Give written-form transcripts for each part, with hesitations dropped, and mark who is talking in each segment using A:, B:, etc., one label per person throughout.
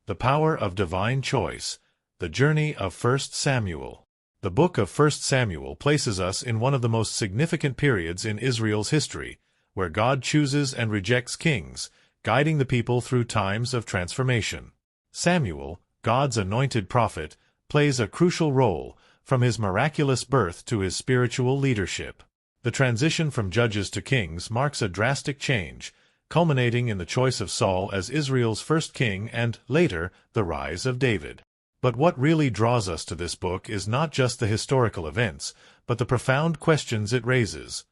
A: The Power of Divine Choice. The Journey of 1 Samuel. The book of 1 Samuel places us in one of the most significant periods in Israel's history, where God chooses and rejects kings, guiding the people through times of transformation. Samuel, God's anointed prophet, plays a crucial role, from his miraculous birth to his spiritual leadership. The transition from judges to kings marks a drastic change, culminating in the choice of Saul as Israel's first king and, later, the rise of David. But what really draws us to this book is not just the historical events, but the profound questions it raises.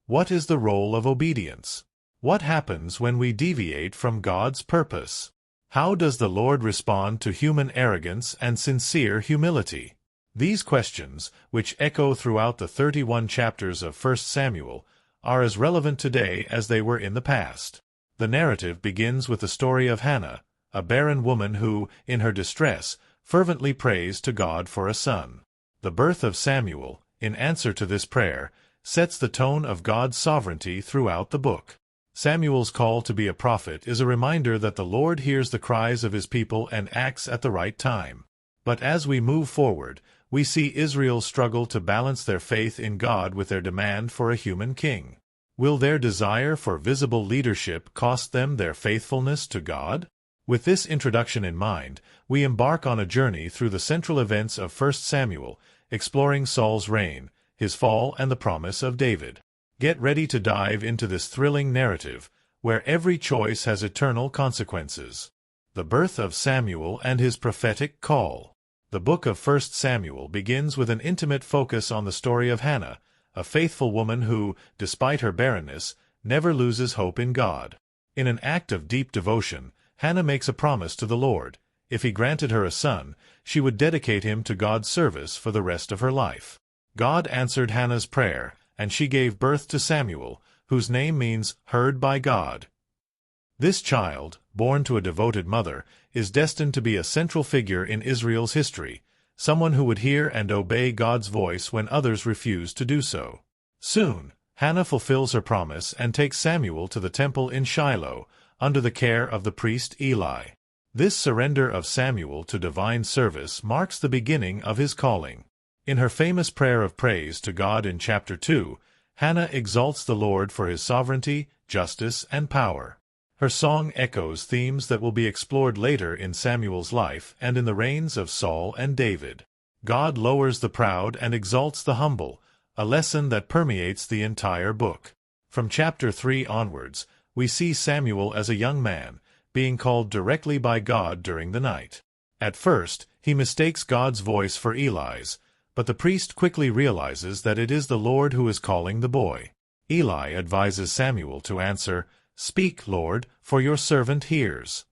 A: What is the role of obedience? What happens when we deviate from God's purpose? How does the Lord respond to human arrogance and sincere humility? These questions, which echo throughout the 31 chapters of 1 Samuel, are as relevant today as they were in the past. The narrative begins with the story of Hannah, a barren woman who, in her distress, fervently prays to God for a son. The birth of Samuel, in answer to this prayer, sets the tone of God's sovereignty throughout the book. Samuel's call to be a prophet is a reminder that the Lord hears the cries of his people and acts at the right time. But as we move forward, we see Israel's struggle to balance their faith in God with their demand for a human king. Will their desire for visible leadership cost them their faithfulness to God? With this introduction in mind, we embark on a journey through the central events of 1 Samuel, exploring Saul's reign, his fall, and the promise of David. Get ready to dive into this thrilling narrative, where every choice has eternal consequences. The birth of Samuel and his prophetic call. The book of 1 Samuel begins with an intimate focus on the story of Hannah, a faithful woman who, despite her barrenness, never loses hope in God. In an act of deep devotion, Hannah makes a promise to the Lord. If he granted her a son, she would dedicate him to God's service for the rest of her life. God answered Hannah's prayer, and she gave birth to Samuel, whose name means heard by God. This child, born to a devoted mother, is destined to be a central figure in Israel's history, someone who would hear and obey God's voice when others refused to do so. Soon, Hannah fulfills her promise and takes Samuel to the temple in Shiloh, under the care of the priest Eli. This surrender of Samuel to divine service marks the beginning of his calling. In her famous prayer of praise to God in chapter 2, Hannah exalts the Lord for his sovereignty, justice, and power. Her song echoes themes that will be explored later in Samuel's life and in the reigns of Saul and David. God lowers the proud and exalts the humble, a lesson that permeates the entire book. From chapter 3 onwards, we see Samuel as a young man, being called directly by God during the night. At first, he mistakes God's voice for Eli's, but the priest quickly realizes that it is the Lord who is calling the boy. Eli advises Samuel to answer, "Speak, Lord, for your servant hears."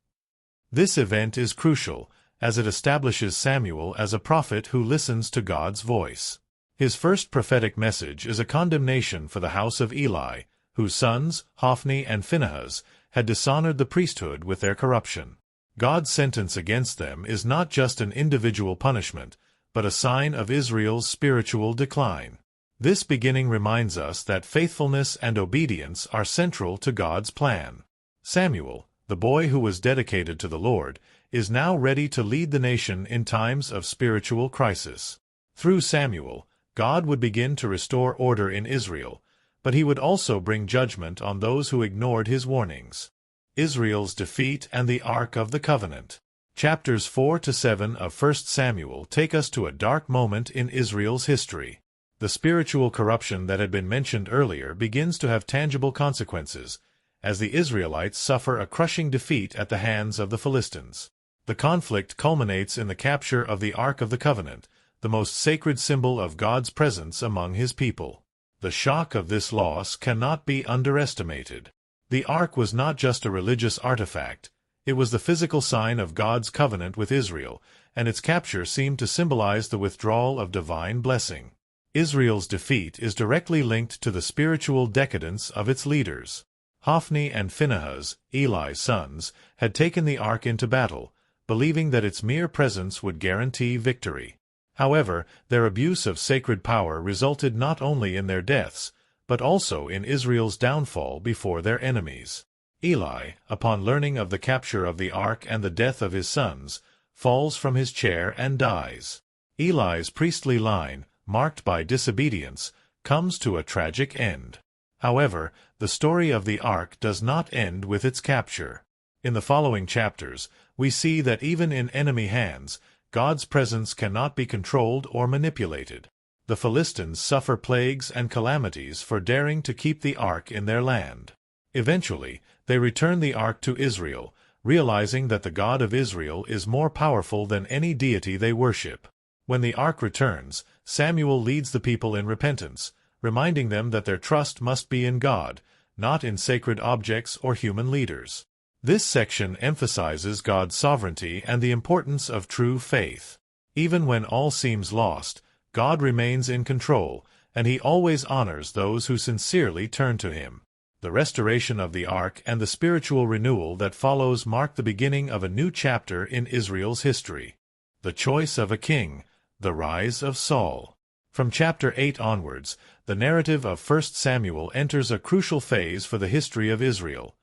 A: This event is crucial, as it establishes Samuel as a prophet who listens to God's voice. His first prophetic message is a condemnation for the house of Eli, whose sons, Hophni and Phinehas, had dishonored the priesthood with their corruption. God's sentence against them is not just an individual punishment, but a sign of Israel's spiritual decline. This beginning reminds us that faithfulness and obedience are central to God's plan. Samuel, the boy who was dedicated to the Lord, is now ready to lead the nation in times of spiritual crisis. Through Samuel, God would begin to restore order in Israel, but he would also bring judgment on those who ignored his warnings. Israel's defeat and the Ark of the Covenant. Chapters 4 to 7 of 1 Samuel take us to a dark moment in Israel's history. The spiritual corruption that had been mentioned earlier begins to have tangible consequences, as the Israelites suffer a crushing defeat at the hands of the Philistines. The conflict culminates in the capture of the Ark of the Covenant, the most sacred symbol of God's presence among his people. The shock of this loss cannot be underestimated. The Ark was not just a religious artifact, it was the physical sign of God's covenant with Israel, and its capture seemed to symbolize the withdrawal of divine blessing. Israel's defeat is directly linked to the spiritual decadence of its leaders. Hophni and Phinehas, Eli's sons, had taken the ark into battle, believing that its mere presence would guarantee victory. However, their abuse of sacred power resulted not only in their deaths, but also in Israel's downfall before their enemies. Eli, upon learning of the capture of the ark and the death of his sons, falls from his chair and dies. Eli's priestly line, marked by disobedience, comes to a tragic end. However, the story of the ark does not end with its capture. In the following chapters, we see that even in enemy hands, God's presence cannot be controlled or manipulated. The Philistines suffer plagues and calamities for daring to keep the ark in their land. Eventually, they return the ark to Israel, realizing that the God of Israel is more powerful than any deity they worship. When the ark returns, Samuel leads the people in repentance, reminding them that their trust must be in God, not in sacred objects or human leaders. This section emphasizes God's sovereignty and the importance of true faith. Even when all seems lost, God remains in control, and He always honors those who sincerely turn to Him. The restoration of the ark and the spiritual renewal that follows mark the beginning of a new chapter in Israel's history. The choice of a king, the rise of Saul. From chapter 8 onwards, the narrative of 1 Samuel enters a crucial phase for the history of Israel: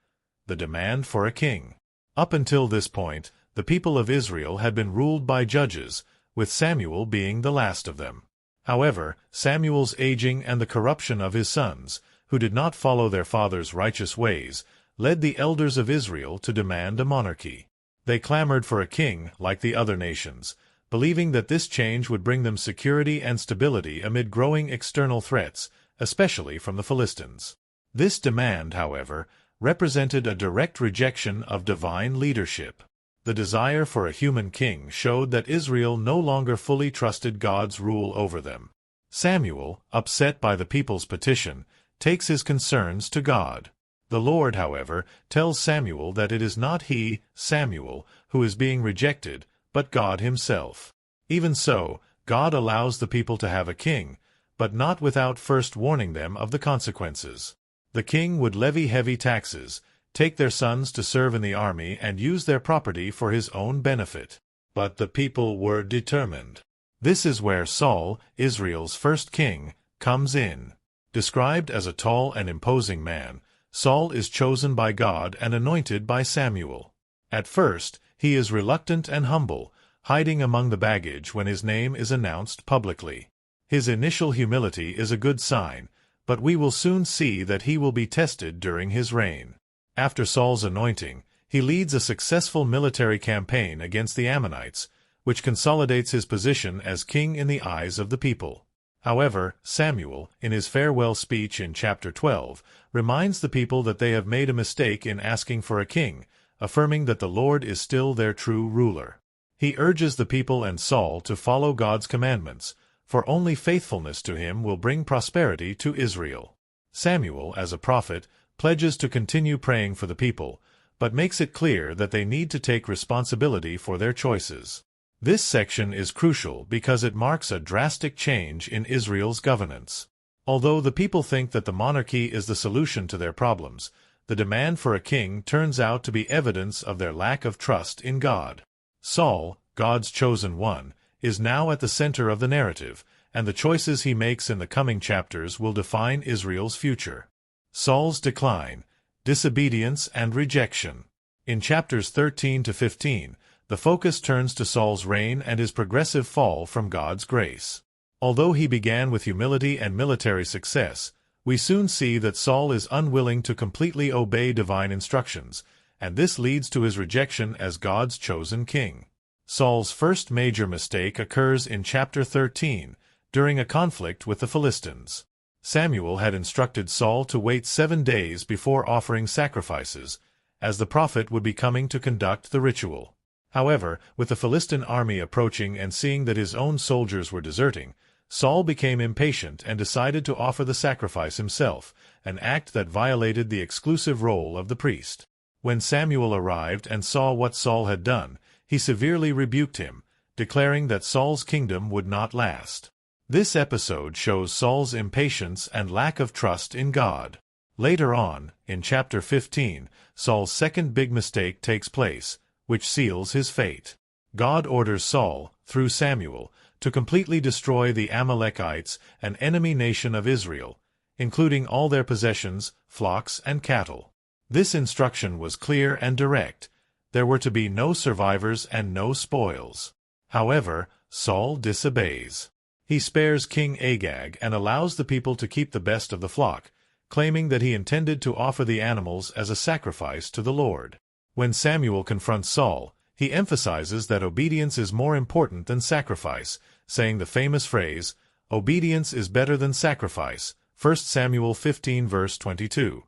A: the demand for a king. Up until this point, the people of Israel had been ruled by judges, with Samuel being the last of them. However, Samuel's aging and the corruption of his sons, who did not follow their father's righteous ways, led the elders of Israel to demand a monarchy. They clamored for a king like the other nations, believing that this change would bring them security and stability amid growing external threats, especially from the Philistines. This demand, however, represented a direct rejection of divine leadership. The desire for a human king showed that Israel no longer fully trusted God's rule over them. Samuel, upset by the people's petition, takes his concerns to God. The Lord, however, tells Samuel that it is not he, Samuel, who is being rejected, but God Himself. Even so, God allows the people to have a king, but not without first warning them of the consequences. The king would levy heavy taxes, take their sons to serve in the army, and use their property for his own benefit. But the people were determined. This is where Saul, Israel's first king, comes in. Described as a tall and imposing man, Saul is chosen by God and anointed by Samuel. At first, he is reluctant and humble, hiding among the baggage when his name is announced publicly. His initial humility is a good sign, but we will soon see that he will be tested during his reign. After Saul's anointing, he leads a successful military campaign against the Ammonites, which consolidates his position as king in the eyes of the people. However, Samuel, in his farewell speech in chapter 12, reminds the people that they have made a mistake in asking for a king, affirming that the Lord is still their true ruler. He urges the people and Saul to follow God's commandments, for only faithfulness to Him will bring prosperity to Israel. Samuel, as a prophet, pledges to continue praying for the people, but makes it clear that they need to take responsibility for their choices. This section is crucial because it marks a drastic change in Israel's governance. Although the people think that the monarchy is the solution to their problems, the demand for a king turns out to be evidence of their lack of trust in God. Saul, God's chosen one, is now at the center of the narrative, and the choices he makes in the coming chapters will define Israel's future. Saul's decline, disobedience, and rejection. In chapters 13 to 15, the focus turns to Saul's reign and his progressive fall from God's grace. Although he began with humility and military success, we soon see that Saul is unwilling to completely obey divine instructions, and this leads to his rejection as God's chosen king. Saul's first major mistake occurs in chapter 13, during a conflict with the Philistines. Samuel had instructed Saul to wait 7 days before offering sacrifices, as the prophet would be coming to conduct the ritual. However, with the Philistine army approaching and seeing that his own soldiers were deserting, Saul became impatient and decided to offer the sacrifice himself, an act that violated the exclusive role of the priest. When Samuel arrived and saw what Saul had done, he severely rebuked him, declaring that Saul's kingdom would not last. This episode shows Saul's impatience and lack of trust in God. Later on, in chapter 15, Saul's second big mistake takes place, which seals his fate. God orders Saul, through Samuel, to completely destroy the Amalekites, an enemy nation of Israel, including all their possessions, flocks, and cattle. This instruction was clear and direct. There were to be no survivors and no spoils. However, Saul disobeys. He spares King Agag and allows the people to keep the best of the flock, claiming that he intended to offer the animals as a sacrifice to the Lord. When Samuel confronts Saul, he emphasizes that obedience is more important than sacrifice, saying the famous phrase, "Obedience is better than sacrifice," 1 Samuel 15 verse 22.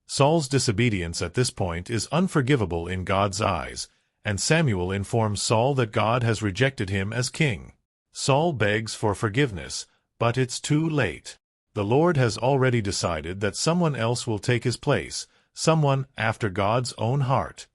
A: Saul's disobedience at this point is unforgivable in God's eyes, and Samuel informs Saul that God has rejected him as king. Saul begs for forgiveness, but it's too late. The Lord has already decided that someone else will take his place, someone after God's own heart.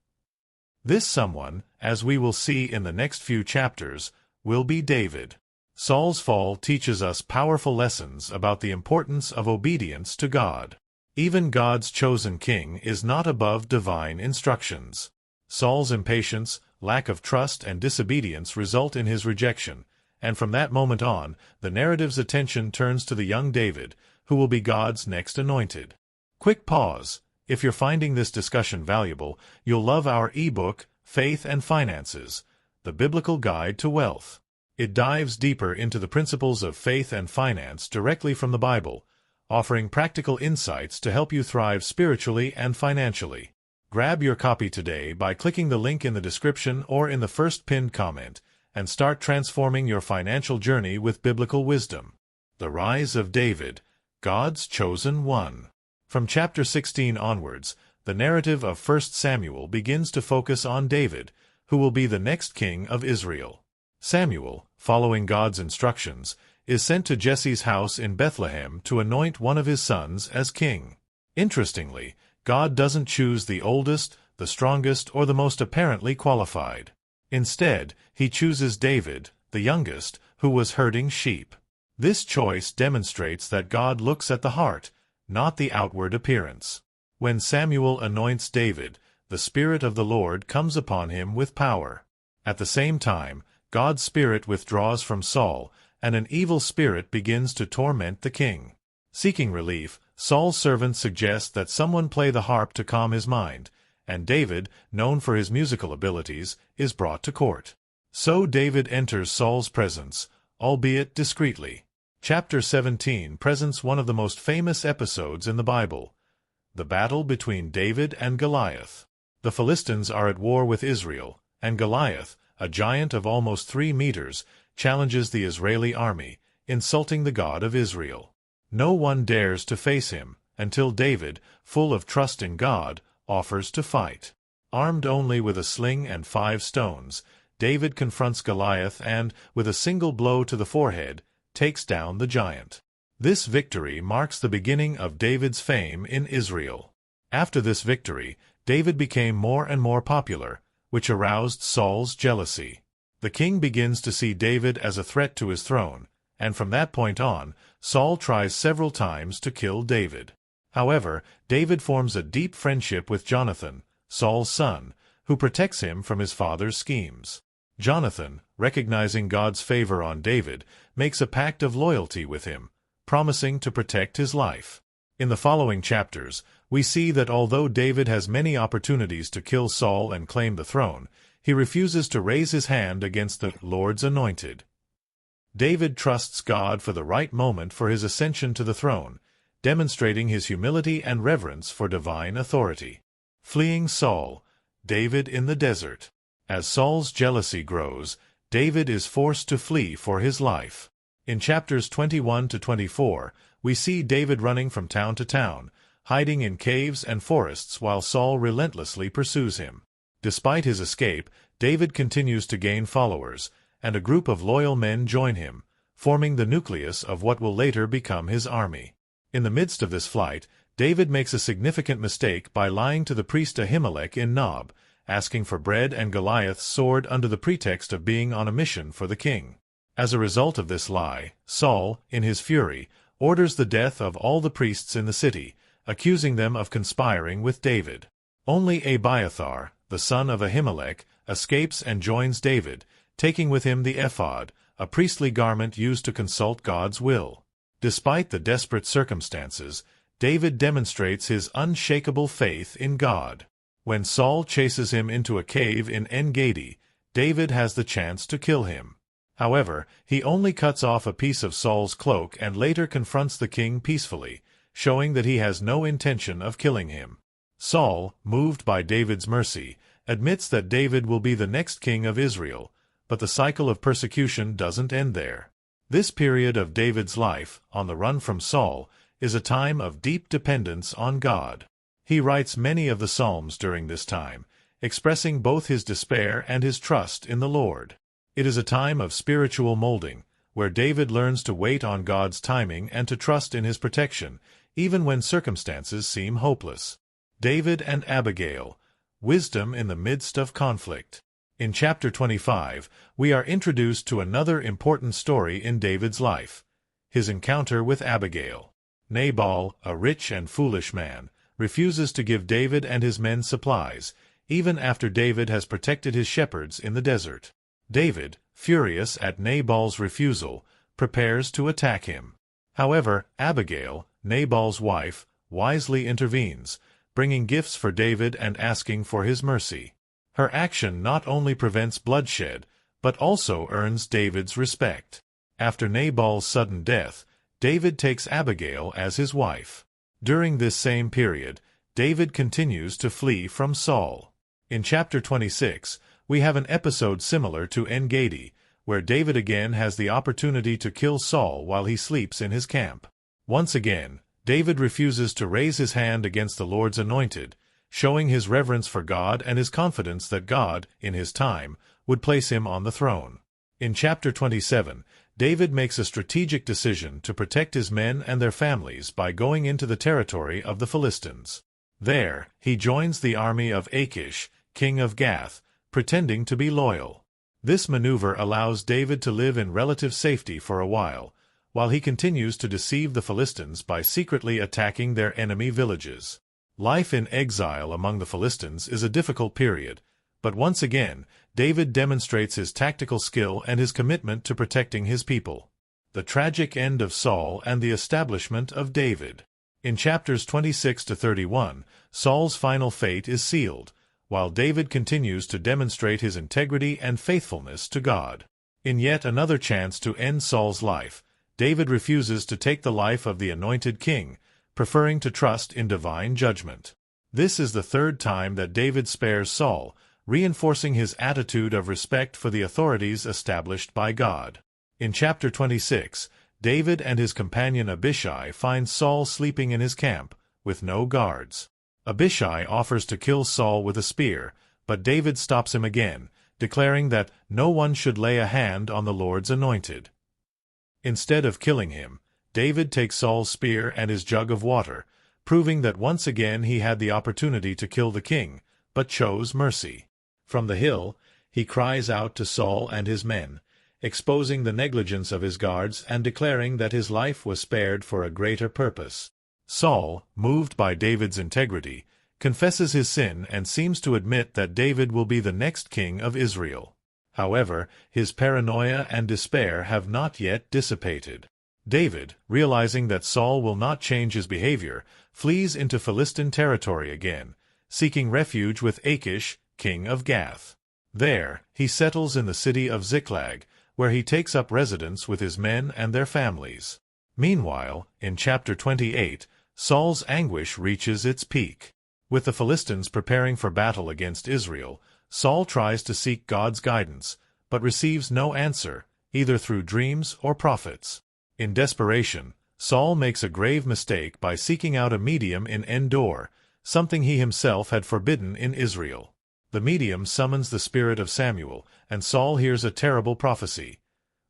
A: This someone, as we will see in the next few chapters, will be David. Saul's fall teaches us powerful lessons about the importance of obedience to God. Even God's chosen king is not above divine instructions. Saul's impatience, lack of trust, and disobedience result in his rejection, and from that moment on, the narrative's attention turns to the young David, who will be God's next anointed. Quick pause. If you're finding this discussion valuable, you'll love our ebook, Faith and Finances, The Biblical Guide to Wealth. It dives deeper into the principles of faith and finance directly from the Bible, offering practical insights to help you thrive spiritually and financially. Grab your copy today by clicking the link in the description or in the first pinned comment, and start transforming your financial journey with biblical wisdom. The Rise of David, God's Chosen One. From chapter 16 onwards, the narrative of 1 Samuel begins to focus on David, who will be the next king of Israel. Samuel, following God's instructions, is sent to Jesse's house in Bethlehem to anoint one of his sons as king. Interestingly, God doesn't choose the oldest, the strongest, or the most apparently qualified. Instead, he chooses David, the youngest, who was herding sheep. This choice demonstrates that God looks at the heart, not the outward appearance. When Samuel anoints David, the Spirit of the Lord comes upon him with power. At the same time, God's Spirit withdraws from Saul, and an evil spirit begins to torment the king. Seeking relief, Saul's servant suggests that someone play the harp to calm his mind, and David, known for his musical abilities, is brought to court. So David enters Saul's presence, albeit discreetly. Chapter 17 presents one of the most famous episodes in the Bible, the battle between David and Goliath. The Philistines are at war with Israel, and Goliath, a giant of almost 3 meters, challenges the Israeli army, insulting the God of Israel. No one dares to face him, until David, full of trust in God, offers to fight. Armed only with a sling and 5 stones, David confronts Goliath and, with a single blow to the forehead, takes down the giant. This victory marks the beginning of David's fame in Israel. After this victory, David became more and more popular, which aroused Saul's jealousy. The king begins to see David as a threat to his throne, and from that point on, Saul tries several times to kill David. However, David forms a deep friendship with Jonathan, Saul's son, who protects him from his father's schemes. Jonathan, recognizing God's favor on David, makes a pact of loyalty with him, promising to protect his life. In the following chapters, we see that although David has many opportunities to kill Saul and claim the throne, he refuses to raise his hand against the Lord's anointed. David trusts God for the right moment for his ascension to the throne, demonstrating his humility and reverence for divine authority. Fleeing Saul, David in the desert. As Saul's jealousy grows, David is forced to flee for his life. In chapters 21 to 24, we see David running from town to town, hiding in caves and forests while Saul relentlessly pursues him. Despite his escape, David continues to gain followers, and a group of loyal men join him, forming the nucleus of what will later become his army. In the midst of this flight, David makes a significant mistake by lying to the priest Ahimelech in Nob, asking for bread and Goliath's sword under the pretext of being on a mission for the king. As a result of this lie, Saul, in his fury, orders the death of all the priests in the city, accusing them of conspiring with David. Only Abiathar, the son of Ahimelech, escapes and joins David, taking with him the ephod, a priestly garment used to consult God's will. Despite the desperate circumstances, David demonstrates his unshakable faith in God. When Saul chases him into a cave in En-Gedi, David has the chance to kill him. However, he only cuts off a piece of Saul's cloak and later confronts the king peacefully, showing that he has no intention of killing him. Saul, moved by David's mercy, admits that David will be the next king of Israel, but the cycle of persecution doesn't end there. This period of David's life, on the run from Saul, is a time of deep dependence on God. He writes many of the Psalms during this time, expressing both his despair and his trust in the Lord. It is a time of spiritual molding, where David learns to wait on God's timing and to trust in his protection, even when circumstances seem hopeless. David and Abigail, wisdom in the midst of conflict. In chapter 25, we are introduced to another important story in David's life, his encounter with Abigail. Nabal, a rich and foolish man, refuses to give David and his men supplies, even after David has protected his shepherds in the desert. David, furious at Nabal's refusal, prepares to attack him. However, Abigail, Nabal's wife, wisely intervenes, bringing gifts for David and asking for his mercy. Her action not only prevents bloodshed, but also earns David's respect. After Nabal's sudden death, David takes Abigail as his wife. During this same period, David continues to flee from Saul. In chapter 26, we have an episode similar to En-Gedi, where David again has the opportunity to kill Saul while he sleeps in his camp. Once again, David refuses to raise his hand against the Lord's anointed, showing his reverence for God and his confidence that God, in his time, would place him on the throne. In chapter 27, David makes a strategic decision to protect his men and their families by going into the territory of the Philistines. There, he joins the army of Achish, king of Gath, pretending to be loyal. This maneuver allows David to live in relative safety for a while he continues to deceive the Philistines by secretly attacking their enemy villages. Life in exile among the Philistines is a difficult period, but once again, David demonstrates his tactical skill and his commitment to protecting his people. The tragic end of Saul and the establishment of David. In chapters 26 to 31, Saul's final fate is sealed, while David continues to demonstrate his integrity and faithfulness to God. In yet another chance to end Saul's life, David refuses to take the life of the anointed king, preferring to trust in divine judgment. This is the third time that David spares Saul, reinforcing his attitude of respect for the authorities established by God. In chapter 26, David and his companion Abishai find Saul sleeping in his camp, with no guards. Abishai offers to kill Saul with a spear, but David stops him again, declaring that no one should lay a hand on the Lord's anointed. Instead of killing him, David takes Saul's spear and his jug of water, proving that once again he had the opportunity to kill the king, but chose mercy. From the hill, he cries out to Saul and his men, exposing the negligence of his guards and declaring that his life was spared for a greater purpose. Saul, moved by David's integrity, confesses his sin and seems to admit that David will be the next king of Israel. However, his paranoia and despair have not yet dissipated. David, realizing that Saul will not change his behavior, flees into Philistine territory again, seeking refuge with Achish, king of Gath. There, he settles in the city of Ziklag, where he takes up residence with his men and their families. Meanwhile, in chapter 28, Saul's anguish reaches its peak. With the Philistines preparing for battle against Israel, Saul tries to seek God's guidance, but receives no answer, either through dreams or prophets. In desperation, Saul makes a grave mistake by seeking out a medium in Endor, something he himself had forbidden in Israel. The medium summons the spirit of Samuel, and Saul hears a terrible prophecy.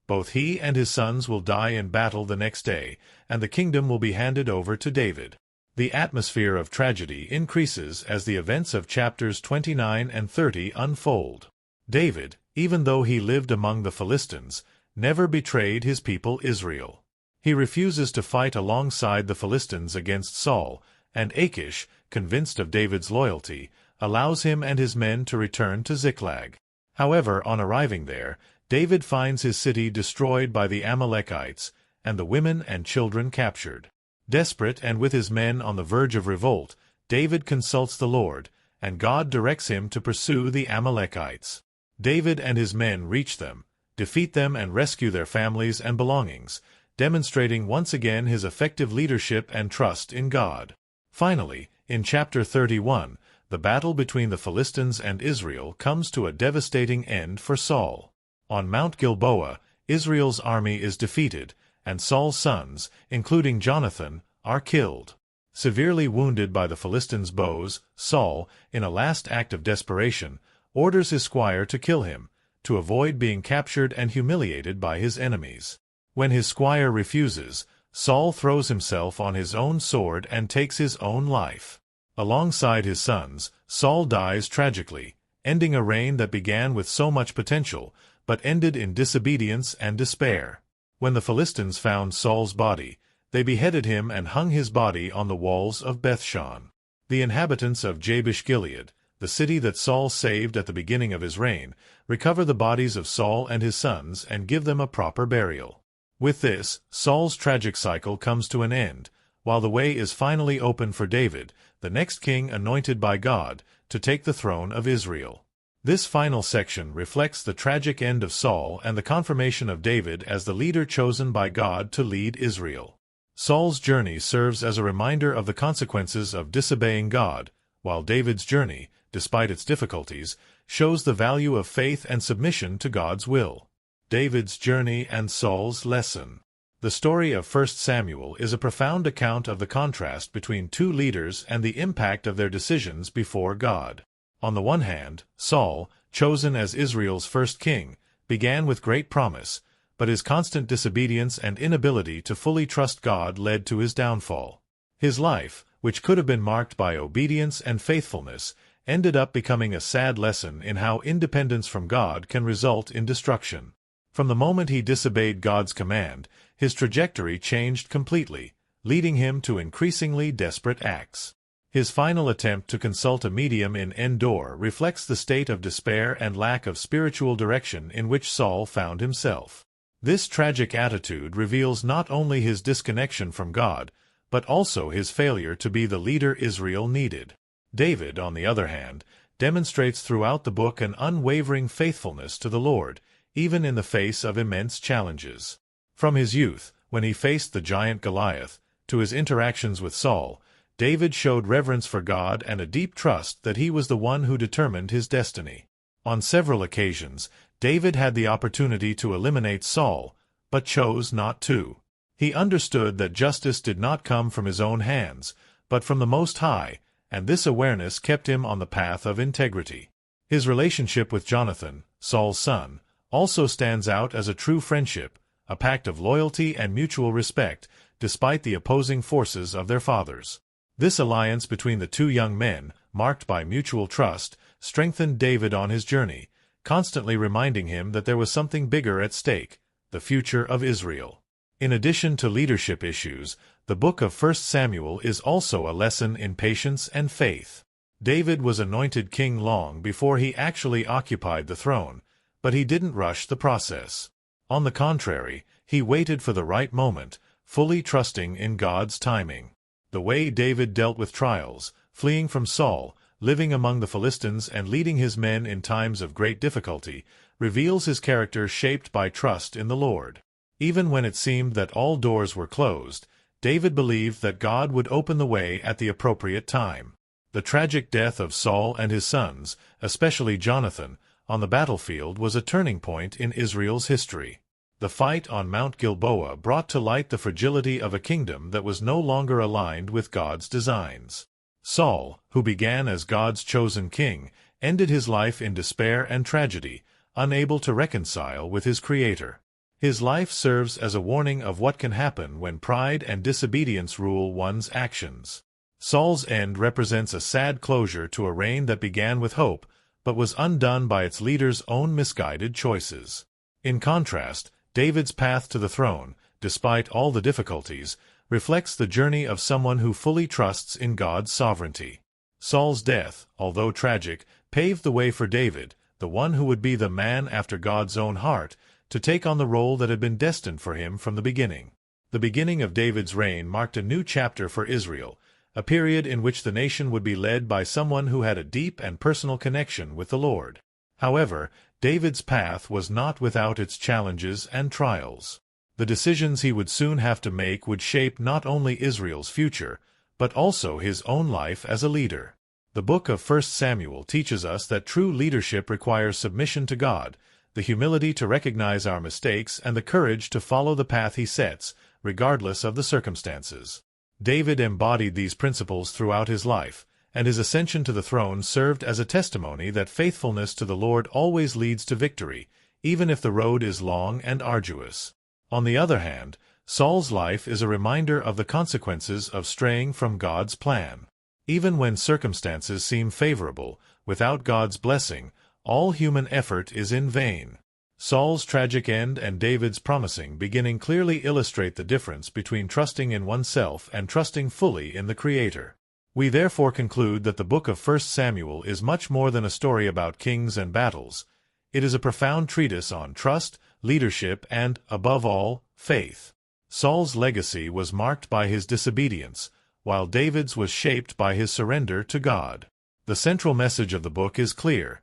A: Both he and his sons will die in battle the next day, and the kingdom will be handed over to David. The atmosphere of tragedy increases as the events of chapters 29 and 30 unfold. David, even though he lived among the Philistines, never betrayed his people Israel. He refuses to fight alongside the Philistines against Saul, and Achish, convinced of David's loyalty, allows him and his men to return to Ziklag. However, on arriving there, David finds his city destroyed by the Amalekites, and the women and children captured. Desperate and with his men on the verge of revolt, David consults the Lord, and God directs him to pursue the Amalekites. David and his men reach them, defeat them and rescue their families and belongings, demonstrating once again his effective leadership and trust in God. Finally, in chapter 31, the battle between the Philistines and Israel comes to a devastating end for Saul. On Mount Gilboa, Israel's army is defeated, and Saul's sons, including Jonathan, are killed. Severely wounded by the Philistines' bows, Saul, in a last act of desperation, orders his squire to kill him, to avoid being captured and humiliated by his enemies. When his squire refuses, Saul throws himself on his own sword and takes his own life. Alongside his sons, Saul dies tragically, ending a reign that began with so much potential, but ended in disobedience and despair. When the Philistines found Saul's body, they beheaded him and hung his body on the walls of Bethshan. The inhabitants of Jabesh-Gilead, the city that Saul saved at the beginning of his reign, recover the bodies of Saul and his sons and give them a proper burial. With this, Saul's tragic cycle comes to an end, while the way is finally open for David, the next king anointed by God, to take the throne of Israel. This final section reflects the tragic end of Saul and the confirmation of David as the leader chosen by God to lead Israel. Saul's journey serves as a reminder of the consequences of disobeying God, while David's journey, despite its difficulties, shows the value of faith and submission to God's will. David's journey and Saul's lesson. The story of 1 Samuel is a profound account of the contrast between two leaders and the impact of their decisions before God. On the one hand, Saul, chosen as Israel's first king, began with great promise, but his constant disobedience and inability to fully trust God led to his downfall. His life, which could have been marked by obedience and faithfulness, ended up becoming a sad lesson in how independence from God can result in destruction. From the moment he disobeyed God's command, his trajectory changed completely, leading him to increasingly desperate acts. His final attempt to consult a medium in Endor reflects the state of despair and lack of spiritual direction in which Saul found himself. This tragic attitude reveals not only his disconnection from God, but also his failure to be the leader Israel needed. David, on the other hand, demonstrates throughout the book an unwavering faithfulness to the Lord, even in the face of immense challenges. From his youth, when he faced the giant Goliath, to his interactions with Saul, David showed reverence for God and a deep trust that he was the one who determined his destiny. On several occasions, David had the opportunity to eliminate Saul, but chose not to. He understood that justice did not come from his own hands, but from the Most High, and this awareness kept him on the path of integrity. His relationship with Jonathan, Saul's son, also stands out as a true friendship, a pact of loyalty and mutual respect, despite the opposing forces of their fathers. This alliance between the two young men, marked by mutual trust, strengthened David on his journey, constantly reminding him that there was something bigger at stake, the future of Israel. In addition to leadership issues, the book of 1 Samuel is also a lesson in patience and faith. David was anointed king long before he actually occupied the throne, but he didn't rush the process. On the contrary, he waited for the right moment, fully trusting in God's timing. The way David dealt with trials, fleeing from Saul, living among the Philistines and leading his men in times of great difficulty, reveals his character shaped by trust in the Lord. Even when it seemed that all doors were closed, David believed that God would open the way at the appropriate time. The tragic death of Saul and his sons, especially Jonathan, on the battlefield was a turning point in Israel's history. The fight on Mount Gilboa brought to light the fragility of a kingdom that was no longer aligned with God's designs. Saul, who began as God's chosen king, ended his life in despair and tragedy, unable to reconcile with his Creator. His life serves as a warning of what can happen when pride and disobedience rule one's actions. Saul's end represents a sad closure to a reign that began with hope, but was undone by its leader's own misguided choices. In contrast, David's path to the throne, despite all the difficulties, reflects the journey of someone who fully trusts in God's sovereignty. Saul's death, although tragic, paved the way for David, the one who would be the man after God's own heart, to take on the role that had been destined for him from the beginning. The beginning of David's reign marked a new chapter for Israel, a period in which the nation would be led by someone who had a deep and personal connection with the Lord. However, David's path was not without its challenges and trials. The decisions he would soon have to make would shape not only Israel's future, but also his own life as a leader. The book of 1 Samuel teaches us that true leadership requires submission to God, the humility to recognize our mistakes, and the courage to follow the path he sets, regardless of the circumstances. David embodied these principles throughout his life, and his ascension to the throne served as a testimony that faithfulness to the Lord always leads to victory, even if the road is long and arduous. On the other hand, Saul's life is a reminder of the consequences of straying from God's plan. Even when circumstances seem favorable, without God's blessing, all human effort is in vain. Saul's tragic end and David's promising beginning clearly illustrate the difference between trusting in oneself and trusting fully in the Creator. We therefore conclude that the book of 1 Samuel is much more than a story about kings and battles. It is a profound treatise on trust, leadership, and, above all, faith. Saul's legacy was marked by his disobedience, while David's was shaped by his surrender to God. The central message of the book is clear.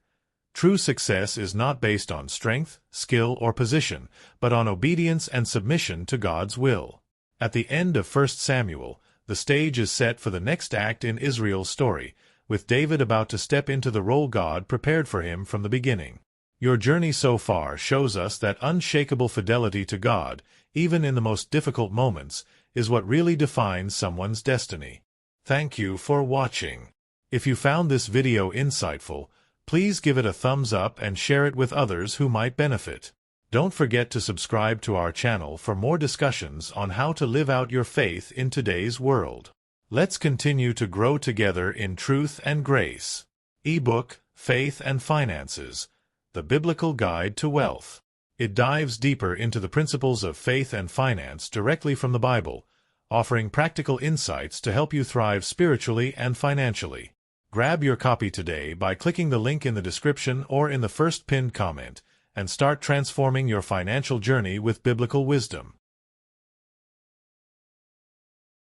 A: True success is not based on strength, skill, or position, but on obedience and submission to God's will. At the end of 1 Samuel, the stage is set for the next act in Israel's story, with David about to step into the role God prepared for him from the beginning. Your journey so far shows us that unshakable fidelity to God, even in the most difficult moments, is what really defines someone's destiny. Thank you for watching. If you found this video insightful, please give it a thumbs up and share it with others who might benefit. Don't forget to subscribe to our channel for more discussions on how to live out your faith in today's world. Let's continue to grow together in truth and grace. Ebook, Faith and Finances: The Biblical Guide to Wealth. It dives deeper into the principles of faith and finance directly from the Bible, offering practical insights to help you thrive spiritually and financially. Grab your copy today by clicking the link in the description or in the first pinned comment, and start transforming your financial journey with biblical wisdom.